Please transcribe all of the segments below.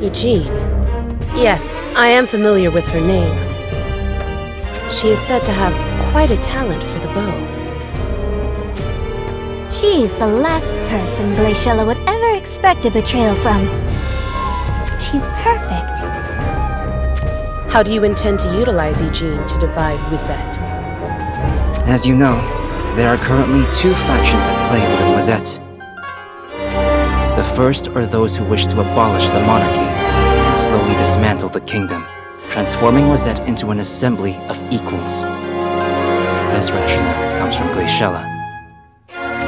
Eugene. Yes, I am familiar with her name. She is said to have quite a talent for the bow. She's the last person Glaciella would ever expect a betrayal from. She's perfect. How do you intend to utilize Eugene to divide Wisette? As you know, there are currently two factions at play within Wisette. The first are those who wish to abolish the monarchy and slowly dismantle the kingdom, transforming Wisette into an assembly of equals. This rationale comes from Glaciella.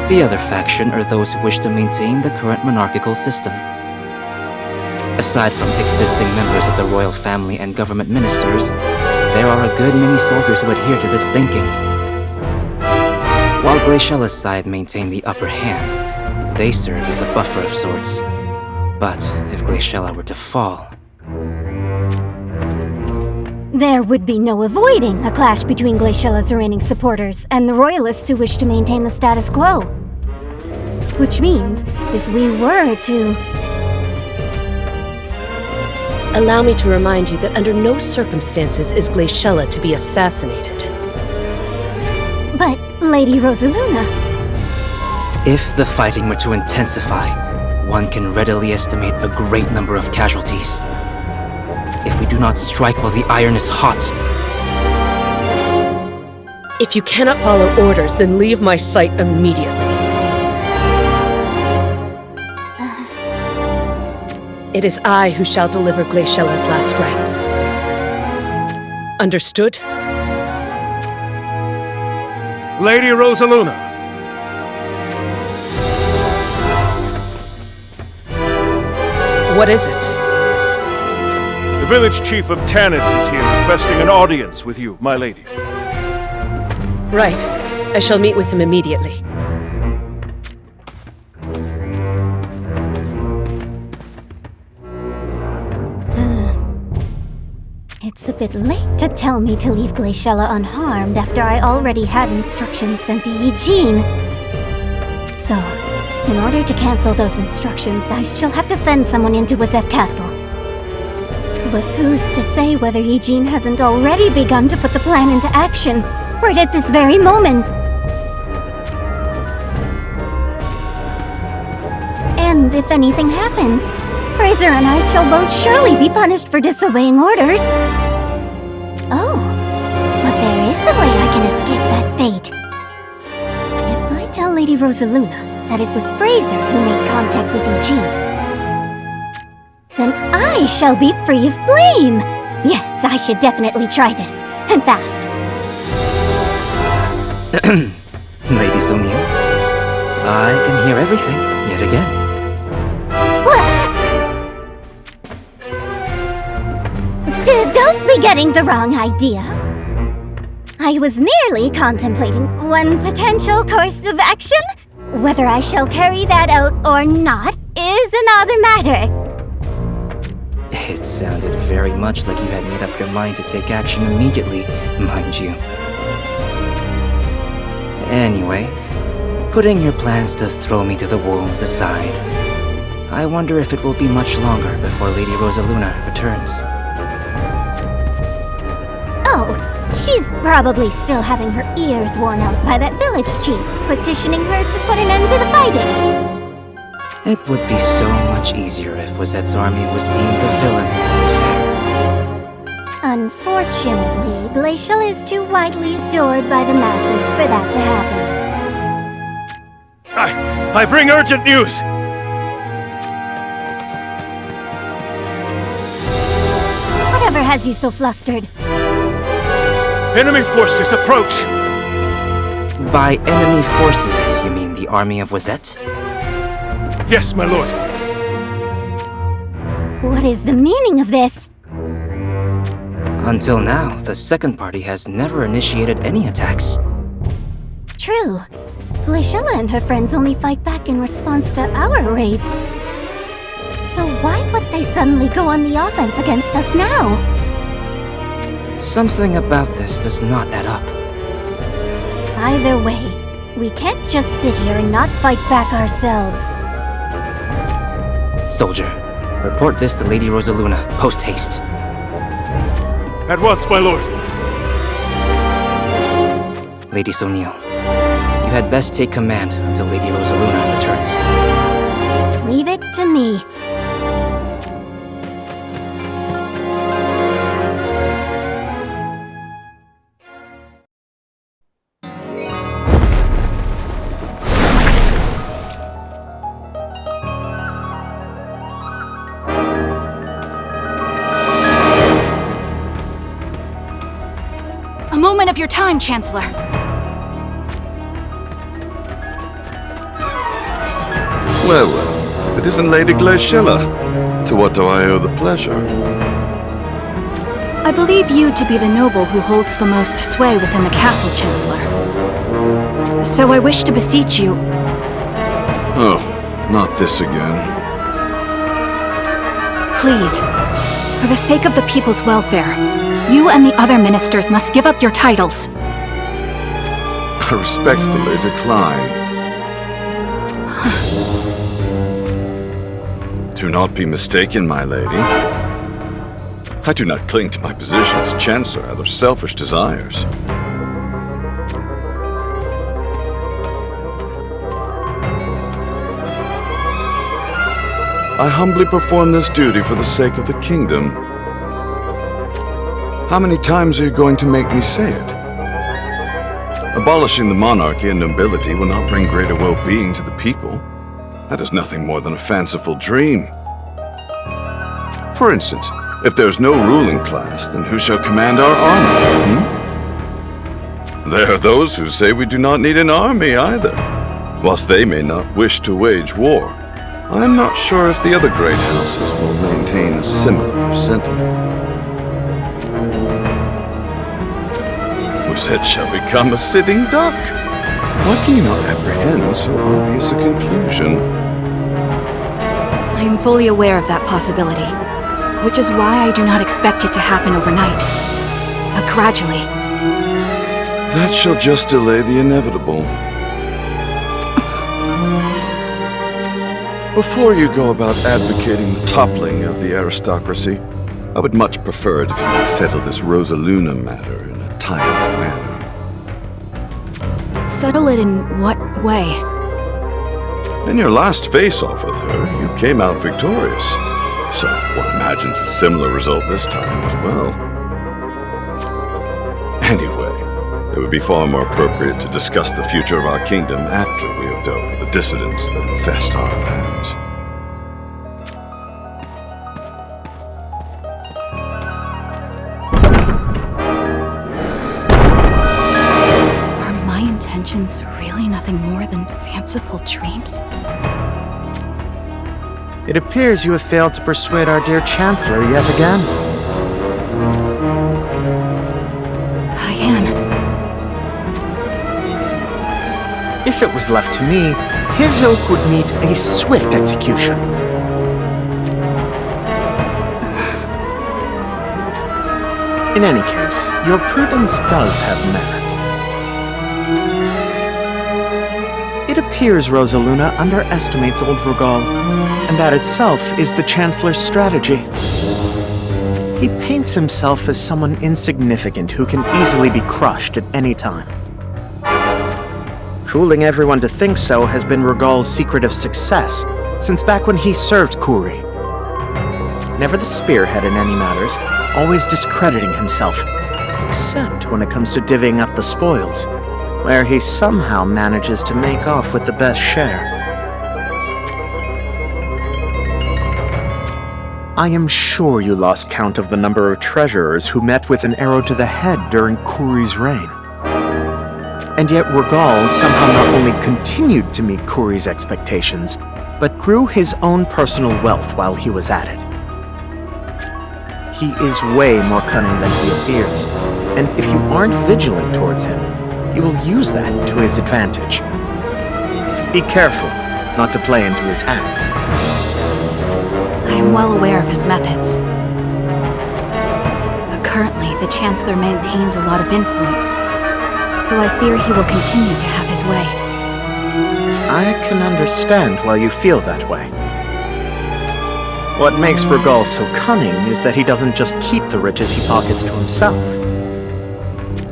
The other faction are those who wish to maintain the current monarchical system. Aside from existing members of the royal family and government ministers, there are a good many soldiers who adhere to this thinking. While Glaciella's side maintain the upper hand, they serve as a buffer of sorts. But if Glaciella were to fall... There would be no avoiding a clash between Glaciella's reigning supporters and the royalists who wish to maintain the status quo. Which means, if we were to... Allow me to remind you that under no circumstances is Glaciella to be assassinated. But, Lady Rosaluna... If the fighting were to intensify, one can readily estimate a great number of casualties. If we do not strike while the iron is hot... If you cannot follow orders, then leave my sight immediately. It is I who shall deliver Glaciella's last rites. Understood? Lady Rosaluna. What is it? The village chief of Tanis is here requesting an audience with you, my lady. Right. I shall meet with him immediately. It's a bit late to tell me to leave Glaciella unharmed after I already had instructions sent to Eugene. So, in order to cancel those instructions, I shall have to send someone into Wisette Castle. But who's to say whether Eugene hasn't already begun to put the plan into action, right at this very moment? And if anything happens, Fraser and I shall both surely be punished for disobeying orders. Oh, but there is a way I can escape that fate. If I tell Lady Rosaluna that it was Fraser who made contact with Eugene, then I shall be free of blame! Yes, I should definitely try this, and fast. Lady O'Neill, I can hear everything, yet again. Don't be getting the wrong idea. I was merely contemplating one potential course of action. Whether I shall carry that out or not is another matter. It sounded very much like you had made up your mind to take action immediately, mind you. Anyway, putting your plans to throw me to the wolves aside, I wonder if it will be much longer before Lady Rosaluna returns. Oh, she's probably still having her ears worn out by that village chief petitioning her to put an end to the fighting. It would be so much easier if Wisette's army was deemed the villain in this affair. Unfortunately, Glaciella is too widely adored by the masses for that to happen. I bring urgent news! Whatever has you so flustered? Enemy forces approach! By enemy forces, you mean the army of Wisette? Yes, my lord. What is the meaning of this? Until now, the second party has never initiated any attacks. True. Glaciella and her friends only fight back in response to our raids. So why would they suddenly go on the offense against us now? Something about this does not add up. Either way, we can't just sit here and not fight back ourselves. Soldier, Report this to Lady Rosaluna, post-haste. At once, my lord. Lady O'Neill, you had best take command until Lady Rosaluna returns. Leave it to me. A moment of your time, Chancellor. Well, if it isn't Lady Glaciella, to what do I owe the pleasure? I believe you to be the noble who holds the most sway within the castle, Chancellor. So I wish to beseech you... Oh, not this again. Please, for the sake of the people's welfare, you and the other ministers must give up your titles. I respectfully decline. Do not be mistaken, my lady. I do not cling to my position as Chancellor out of selfish desires. I humbly perform this duty for the sake of the kingdom. How many times are you going to make me say it? Abolishing the monarchy and nobility will not bring greater well-being to the people. That is nothing more than a fanciful dream. For instance, if there's no ruling class, then who shall command our army? There are those who say we do not need an army either, whilst they may not wish to wage war. I'm not sure if the other great houses will maintain a similar sentiment. Whose head shall become a sitting duck? Why can you not apprehend so obvious a conclusion? I am fully aware of that possibility, which is why I do not expect it to happen overnight, but gradually. That shall just delay the inevitable. Before you go about advocating the toppling of the aristocracy, I would much prefer it if you could settle this Rosaluna matter in a timely manner. Settle it in what way? In your last face-off with her, you came out victorious. So one imagines a similar result this time as well. Anyway, it would be far more appropriate to discuss the future of our kingdom after we have dealt with the dissidents that infest our lands. Are my intentions really nothing more than fanciful dreams? It appears you have failed to persuade our dear Chancellor yet again. Cayenne. If it was left to me, his ilk would meet a swift execution. In any case, your prudence does have merit. It appears Rosaluna underestimates old Rogal, and that itself is the Chancellor's strategy. He paints himself as someone insignificant who can easily be crushed at any time. Fooling everyone to think so has been Rogal's secret of success since back when he served Kuri. Never the spearhead in any matters, always discrediting himself, except when it comes to divvying up the spoils, where he somehow manages to make off with the best share. I am sure you lost count of the number of treasurers who met with an arrow to the head during Kuri's reign. And yet Rogal somehow not only continued to meet Kuri's expectations, but grew his own personal wealth while he was at it. He is way more cunning than he appears, and if you aren't vigilant towards him, he will use that to his advantage. Be careful not to play into his hands. I am well aware of his methods. But currently, the Chancellor maintains a lot of influence, so I fear he will continue to have his way. I can understand why you feel that way. What makes Regal so cunning is that he doesn't just keep the riches he pockets to himself.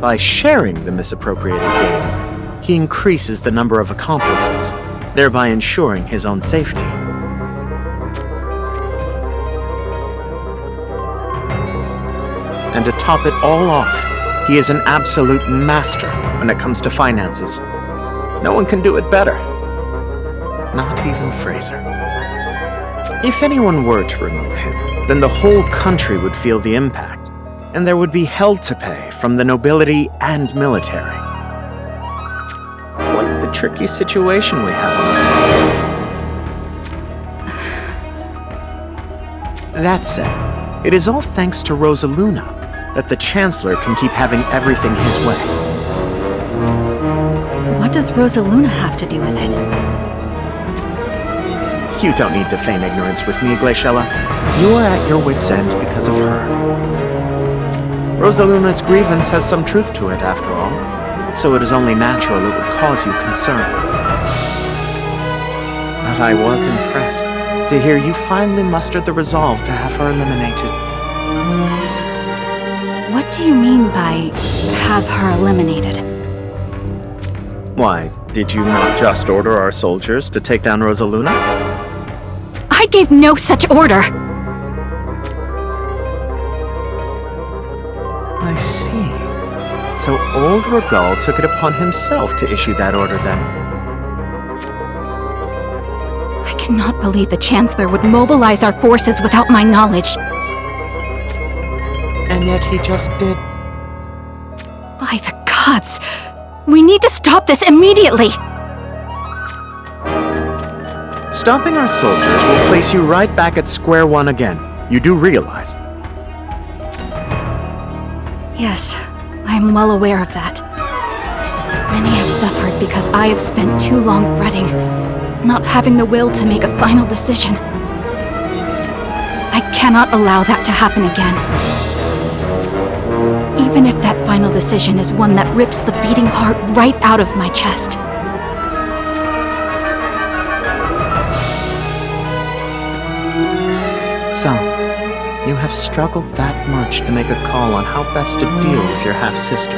By sharing the misappropriated gains, he increases the number of accomplices, thereby ensuring his own safety. And to top it all off, he is an absolute master when it comes to finances. No one can do it better. Not even Fraser. If anyone were to remove him, then the whole country would feel the impact, and there would be hell to pay from the nobility and military. Quite the tricky situation we have on our hands. That said, it is all thanks to Rosaluna that the Chancellor can keep having everything his way. What does Rosaluna have to do with it? You don't need to feign ignorance with me, Glaciella. You are at your wit's end because of her. Rosaluna's grievance has some truth to it, after all, so it is only natural it would cause you concern. But I was impressed to hear you finally mustered the resolve to have her eliminated. What do you mean by have her eliminated? Why, did you not just order our soldiers to take down Rosaluna? I gave no such order! I see. So old Regal took it upon himself to issue that order then. I cannot believe the Chancellor would mobilize our forces without my knowledge. And yet he just did. By the gods! We need to stop this immediately! Stopping our soldiers will place you right back at square one again. You do realize? Yes, I am well aware of that. Many have suffered because I have spent too long fretting, not having the will to make a final decision. I cannot allow that to happen again. Even if that final decision is one that rips the beating heart right out of my chest. So, you have struggled that much to make a call on how best to deal with your half-sister.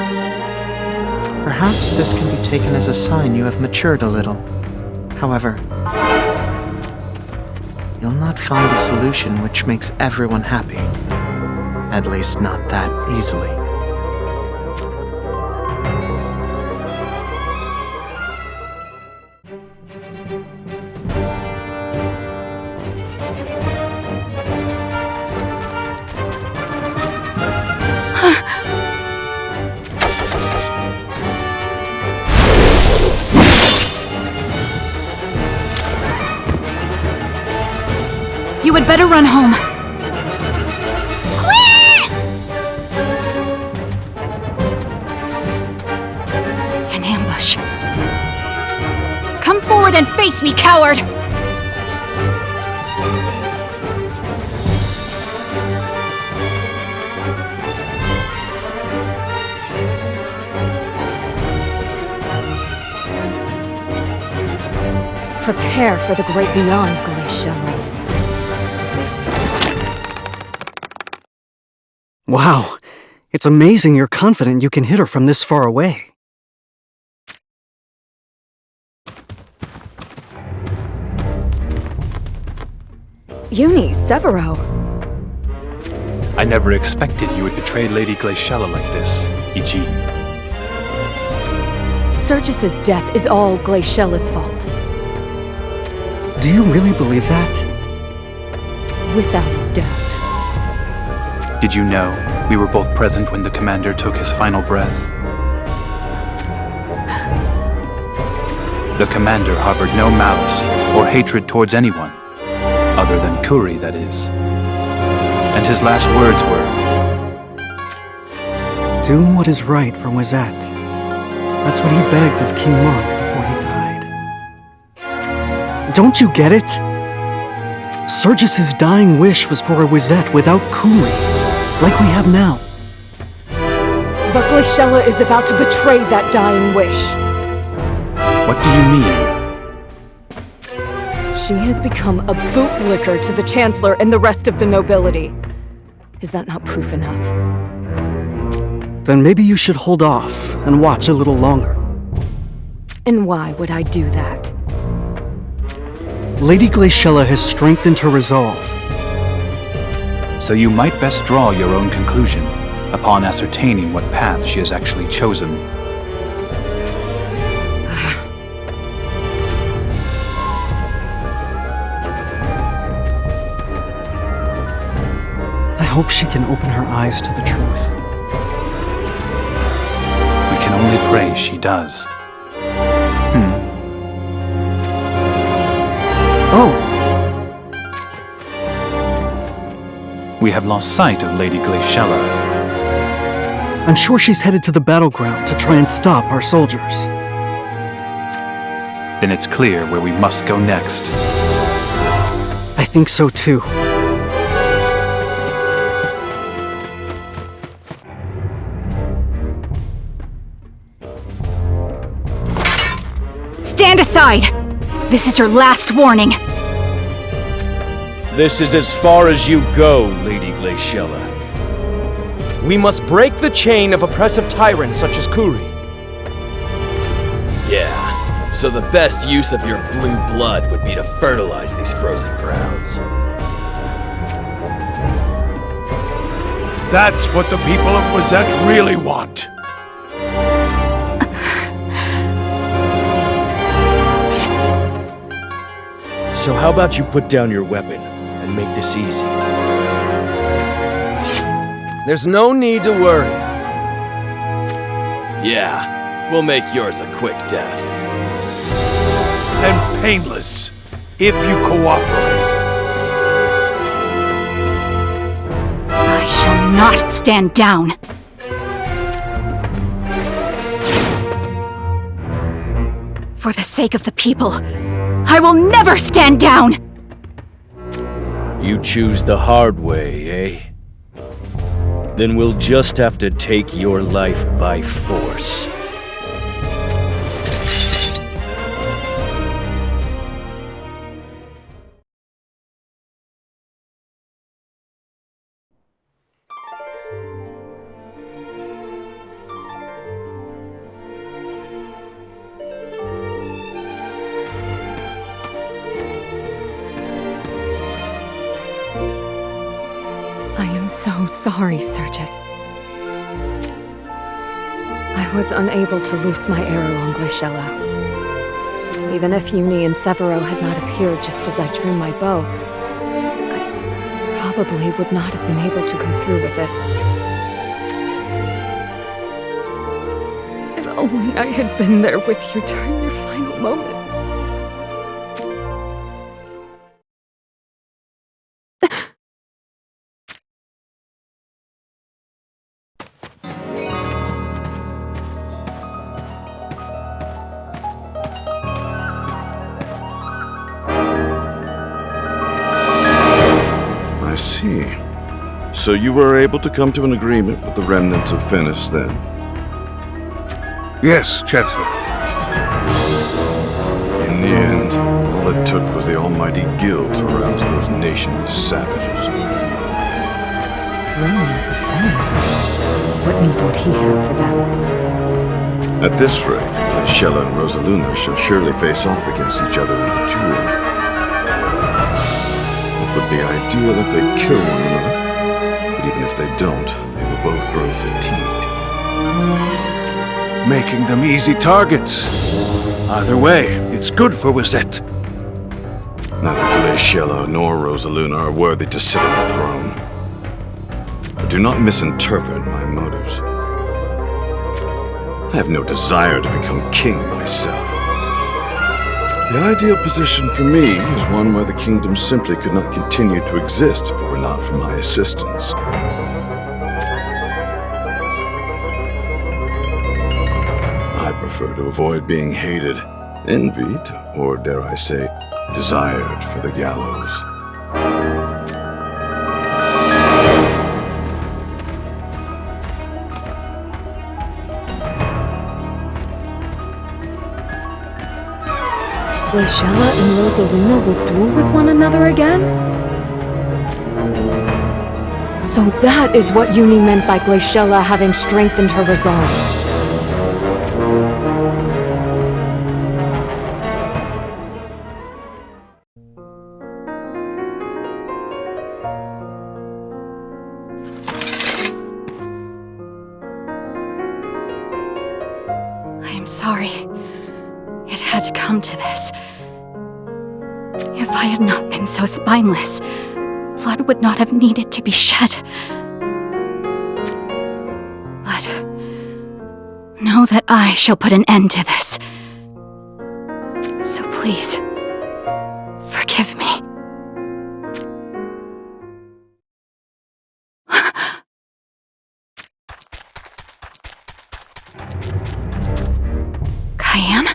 Perhaps this can be taken as a sign you have matured a little. However, you'll not find a solution which makes everyone happy. At least not that easily. You had better run home. An ambush. Come forward and face me, coward! Prepare for the great beyond, Glaciella. Wow, it's amazing you're confident you can hit her from this far away. Severo. I never expected you would betray Lady Glaciella like this, Eugene. Sergis's death is all Glaciella's fault. Do you really believe that? Without a doubt. Did you know we were both present when the commander took his final breath? The commander harbored no malice or hatred towards anyone, other than Kuri, that is. And his last words were, "Do what is right for Wizette." That's what he begged of King Mont before he died. Don't you get it? Sergis's dying wish was for a Wizette without Kuri, like we have now. But Glaciella is about to betray that dying wish. what do you mean? She has become a bootlicker to the Chancellor and the rest of the nobility. Is that not proof enough? Then maybe you should hold off and watch a little longer. And why would I do that? Lady Glaciella has strengthened her resolve. So you might best draw your own conclusion upon ascertaining what path she has actually chosen. I hope she can open her eyes to the truth. We can only pray she does. Oh! We have lost sight of Lady Glaciella. I'm sure she's headed to the battleground to try and stop our soldiers. Then it's clear where we must go next. I think so too. Stand aside! This is your last warning! This is as far as you go, Lady Glaciella. We must break the chain of oppressive tyrants such as Kuri. Yeah, so the best use of your blue blood would be to fertilize these frozen grounds. That's what the people of Wazette really want. So how about you put down your weapon and make this easy? There's no need to worry. Yeah, we'll make yours a quick death. And painless, if you cooperate. I shall not stand down! For the sake of the people, I will never stand down! You choose the hard way, eh? Then we'll just have to take your life by force. I am so sorry, Sergius. I was unable to loose my arrow on Glaciella. Even if Uni and Severo had not appeared just as I drew my bow, I probably would not have been able to go through with it. If only I had been there with you during your final moments. I see. So you were able to come to an agreement with the remnants of Finis, then? Yes, Chancellor. In the end, all it took was the almighty guild to rouse those nationless savages. Remnants of Finis? What need would he have for them? At this rate, Glaciella and Rosaluna shall surely face off against each other in a duel. It would be ideal if they kill one another, but even if they don't, they will both grow fatigued. Making them easy targets. Either way, it's good for Wazette. Neither Glaciella nor Rosaluna are worthy to sit on the throne. But do not misinterpret my motives. I have no desire to become king myself. The ideal position for me is one where the kingdom simply could not continue to exist if it were not for my assistance. I prefer to avoid being hated, envied, or dare I say, desired for the gallows. Glaciella and Rosaluna will duel with one another again? So that is what Uni meant by Glaciella having strengthened her resolve. I'm sorry. It had to come to this. If I had not been so spineless, blood would not have needed to be shed. But know that I shall put an end to this. So please, forgive me. Cayenne?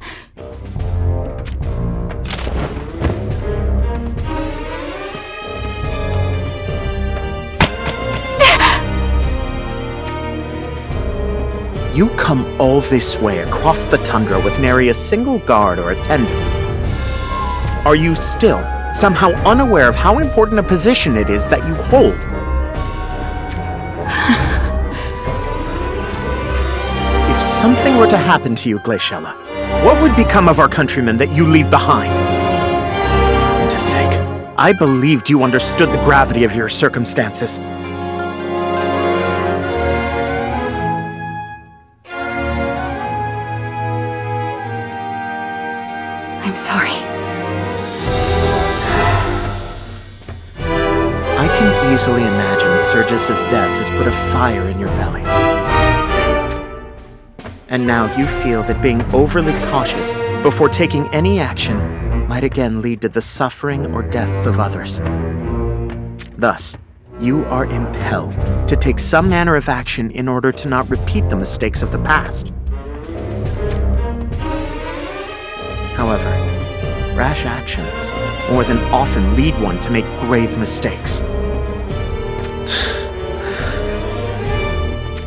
You come all this way across the tundra with nary a single guard or attendant. Are you still somehow unaware of how important a position it is that you hold? If something were to happen to you, Glaciella, what would become of our countrymen that you leave behind? And to think, I believed you understood the gravity of your circumstances. I'm sorry. I can easily imagine Sergis's death has put a fire in your belly. And now you feel that being overly cautious before taking any action might again lead to the suffering or deaths of others. Thus, you are impelled to take some manner of action in order to not repeat the mistakes of the past. However, rash actions more than often lead one to make grave mistakes.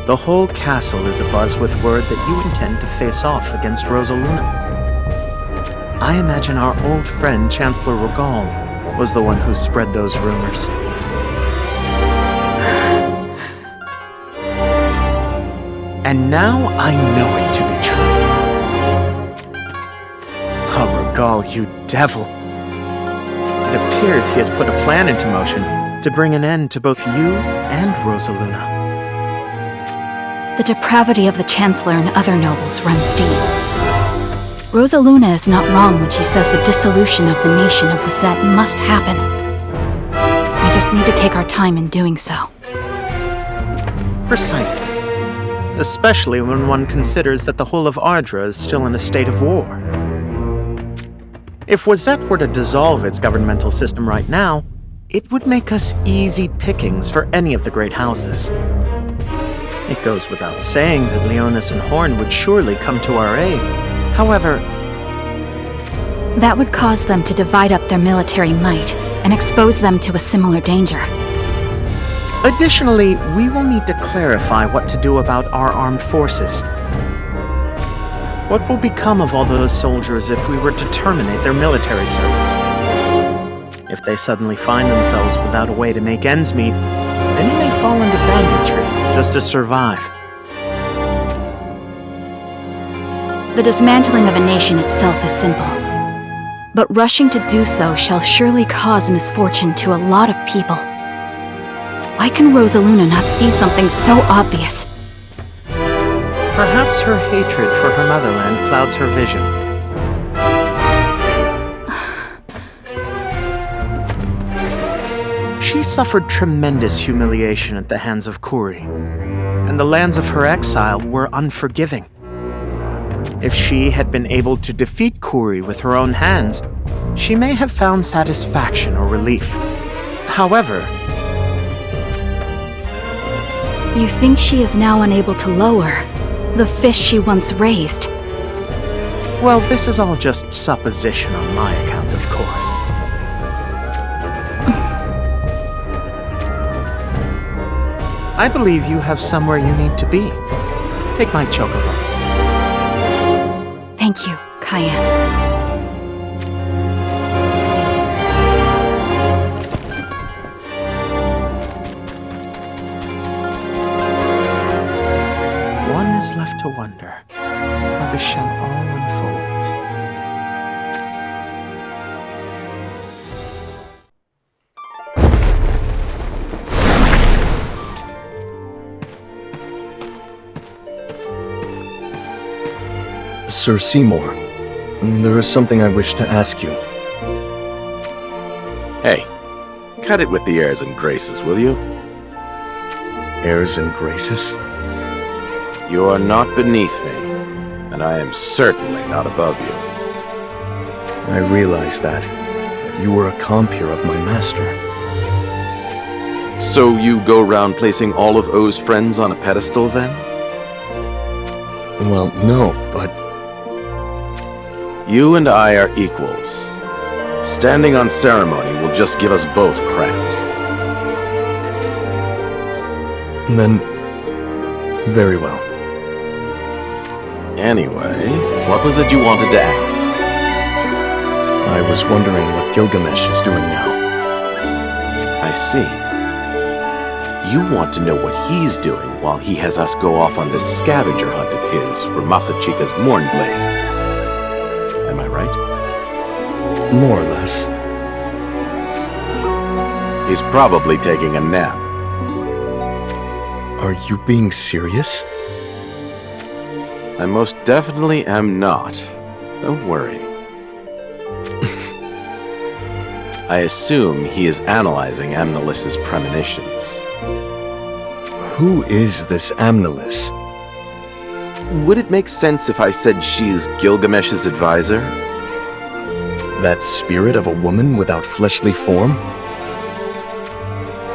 The whole castle is abuzz with word that you intend to face off against Rosaluna. I imagine our old friend Chancellor Regal was the one who spread those rumors. And now I know it to be true. Oh, Regal, you devil. It appears he has put a plan into motion to bring an end to both you and Rosaluna. The depravity of the Chancellor and other nobles runs deep. Rosaluna is not wrong when she says the dissolution of the nation of Wisette must happen. We just need to take our time in doing so. Precisely. Especially when one considers that the whole of Ardra is still in a state of war. If Wisette were to dissolve its governmental system right now, it would make us easy pickings for any of the great houses. It goes without saying that Leonis and Hourne would surely come to our aid. However, that would cause them to divide up their military might and expose them to a similar danger. additionally, we will need to clarify what to do about our armed forces. What will become of all those soldiers if we were to terminate their military service? If they suddenly find themselves without a way to make ends meet, many may fall into banditry just to survive. The dismantling of a nation itself is simple, but rushing to do so shall surely cause misfortune to a lot of people. Why can Rosaluna not see something so obvious? Perhaps her hatred for her motherland clouds her vision. She suffered tremendous humiliation at the hands of Kuri, and the lands of her exile were unforgiving. If she had been able to defeat Kuri with her own hands, she may have found satisfaction or relief. However, you think she is now unable to lower the fist she once raised? Well, this is all just supposition on my account, of course. I believe you have somewhere you need to be. Take my chocobo. Thank you, Cayenne. Sir Seymour, there is something I wish to ask you. Hey, cut it with the airs and graces, will you? Airs and graces? You are not beneath me, and I am certainly not above you. I realize that, but you were a compeer of my master. So you go round placing all of O's friends on a pedestal, then? Well, no, but... You and I are equals. Standing on ceremony will just give us both cramps. Then... very well. Anyway, what was it you wanted to ask? I was wondering what Gilgamesh is doing now. I see. You want to know what he's doing while he has us go off on this scavenger hunt of his for Masachika's Mournblade. Am I right? More or less. He's probably taking a nap. Are you being serious? I most definitely am not. Don't worry. I assume he is analyzing Amnelis's premonitions. Who is this Amnelis? Would it make sense if I said she's Gilgamesh's advisor? That spirit of a woman without fleshly form?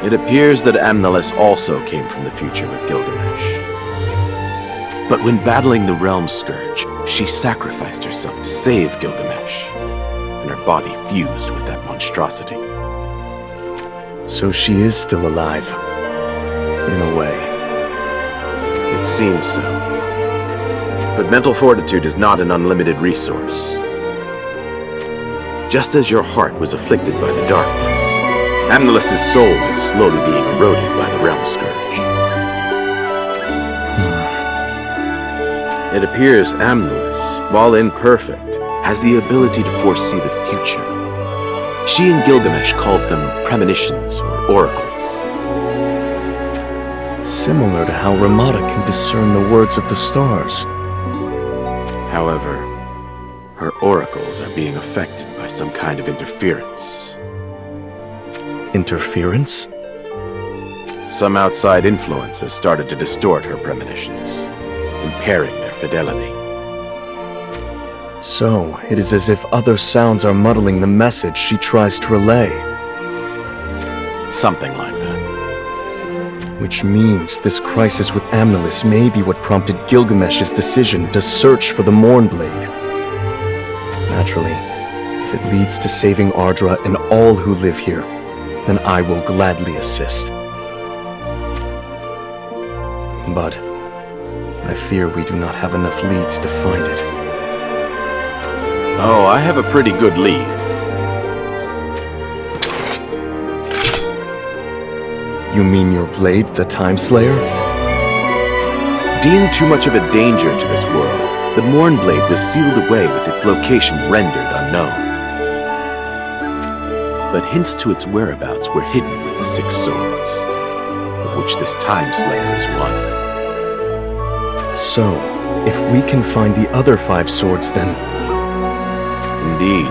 It appears that Amnelis also came from the future with Gilgamesh. But when battling the Realm Scourge, she sacrificed herself to save Gilgamesh, and her body fused with that monstrosity. So she is still alive. In a way. It seems so. But mental fortitude is not an unlimited resource. Just as your heart was afflicted by the darkness, Amnelis' soul is slowly being eroded by the Realm Scourge. It appears Amnelis, while imperfect, has the ability to foresee the future. She and Gilgamesh called them premonitions or oracles. Similar to how Ramada can discern the words of the stars. However, her oracles are being affected by some kind of interference. Interference? Some outside influence has started to distort her premonitions, impairing their fidelity. So, it is as if other sounds are muddling the message she tries to relay. Something like that. Which means this crisis with Amnelis may be what prompted Gilgamesh's decision to search for the Mournblade. Naturally, if it leads to saving Ardra and all who live here, then I will gladly assist. But I fear we do not have enough leads to find it. Oh, I have a pretty good lead. You mean your blade, the Time Slayer? Deemed too much of a danger to this world, the Mournblade was sealed away with its location rendered unknown. But hints to its whereabouts were hidden with the 6 swords, of which this Time Slayer is one. So, if we can find the other 5 swords, then... Indeed.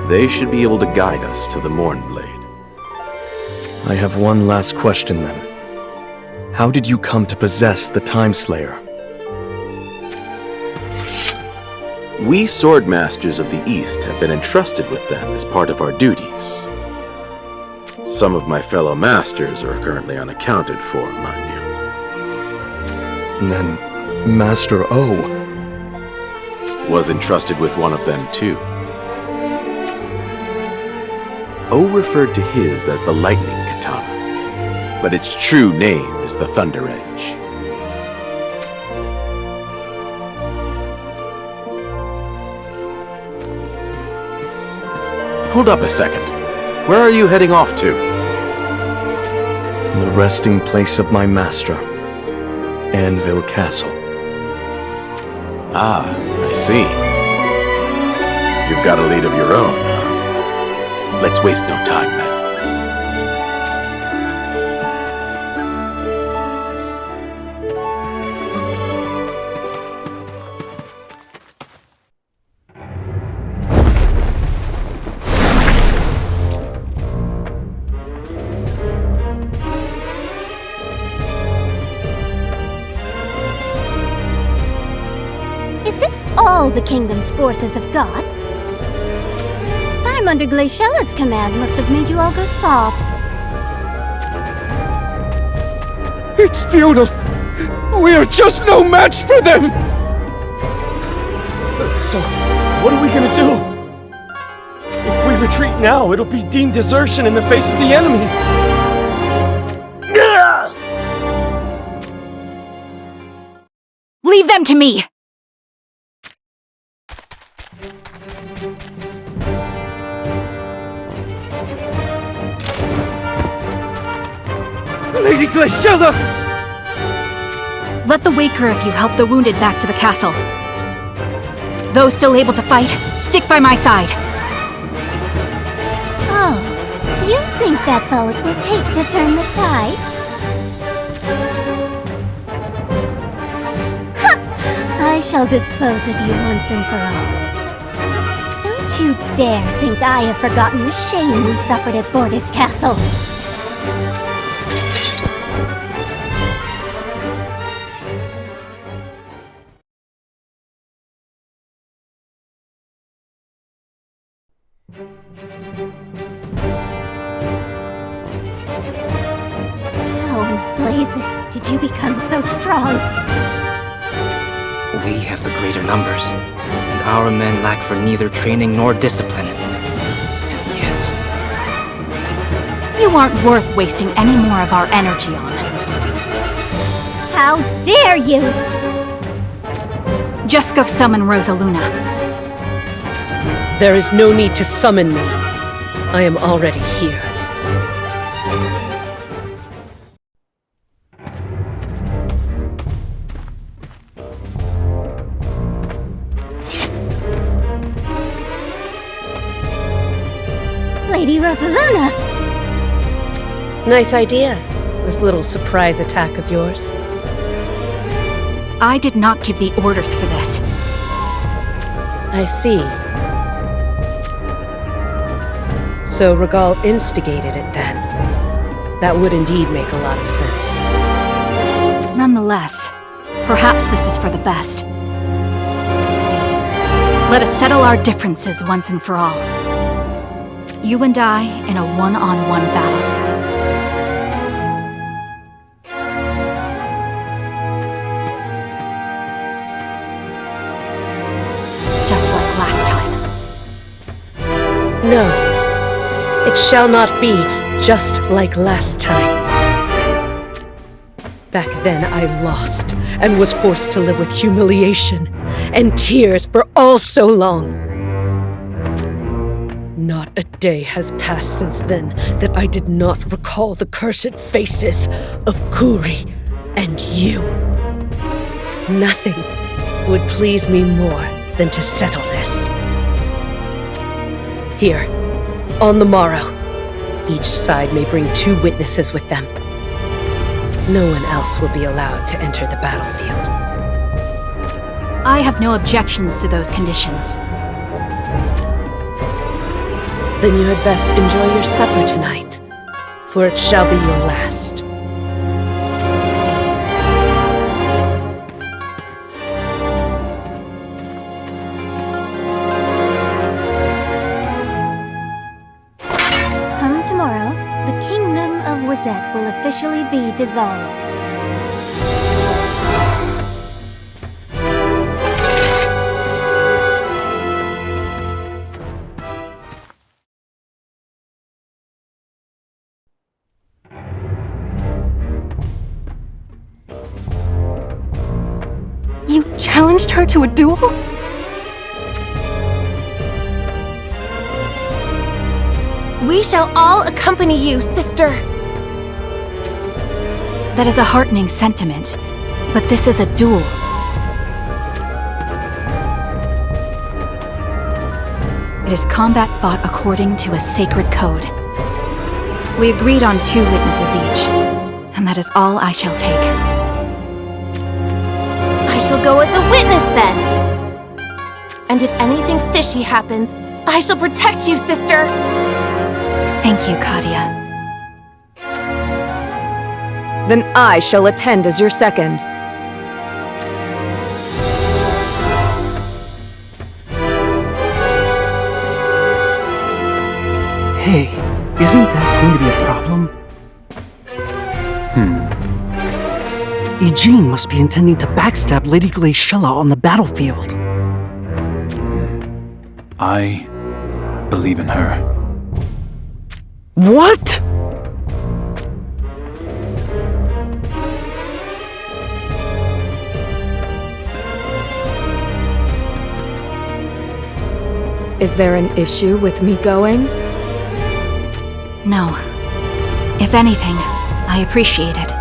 They should be able to guide us to the Mournblade. I have one last question, then. How did you come to possess the Time Slayer? We Swordmasters of the East have been entrusted with them as part of our duties. Some of my fellow masters are currently unaccounted for, mind you. Then, Master O was entrusted with one of them, too. O referred to his as the Lightning Katana, but its true name is the Thunder Edge. Hold up a second. Where are you heading off to? The resting place of my master, Anvil Castle. Ah, I see. You've got a lead of your own. Let's waste no time, then. all the kingdom's forces of God. Time under Glacella's command must have made you all go soft. It's futile! We are just no match for them! So, what are we gonna do? If we retreat now, it'll be deemed desertion in the face of the enemy! Leave them to me! Lady Glacella! Let the Waker of you help the wounded back to the castle. Those still able to fight, stick by my side. Oh, you think that's all it will take to turn the tide? I shall dispose of you once and for all. Don't you dare think I have forgotten the shame we suffered at Borda's castle. How in blazes did you become so strong? We have the greater numbers, and our men lack for neither training nor discipline. And yet... You aren't worth wasting any more of our energy on. How dare you! Just go summon Rosaluna. There is no need to summon me. I am already here. Lady Rosaluna! Nice idea, this little surprise attack of yours. I did not give the orders for this. I see. So Regal instigated it then. That would indeed make a lot of sense. Nonetheless, perhaps this is for the best. Let us settle our differences once and for all. You and I in a one-on-one battle. Just like last time. No. It shall not be just like last time. Back then I lost and was forced to live with humiliation and tears for all so long. Not a day has passed since then that I did not recall the cursed faces of Kuri and you. Nothing would please me more than to settle this. Here, on the morrow, each side may bring 2 witnesses with them. No one else will be allowed to enter the battlefield. I have no objections to those conditions. Then you had best enjoy your supper tonight, for it shall be your last. Come tomorrow, the Kingdom of Wazette will officially be dissolved. You challenged her to a duel? We shall all accompany you, sister. That is a heartening sentiment, but this is a duel. It is combat fought according to a sacred code. We agreed on 2 witnesses each, and that is all I shall take. I shall go as a witness then. And if anything fishy happens, I shall protect you, sister. Thank you, Kadia. Then I shall attend as your second. Hey, isn't that going to be a problem? Eugene must be intending to backstab Lady Glaciella on the battlefield. I believe in her. What? Is there an issue with me going? No. If anything, I appreciate it.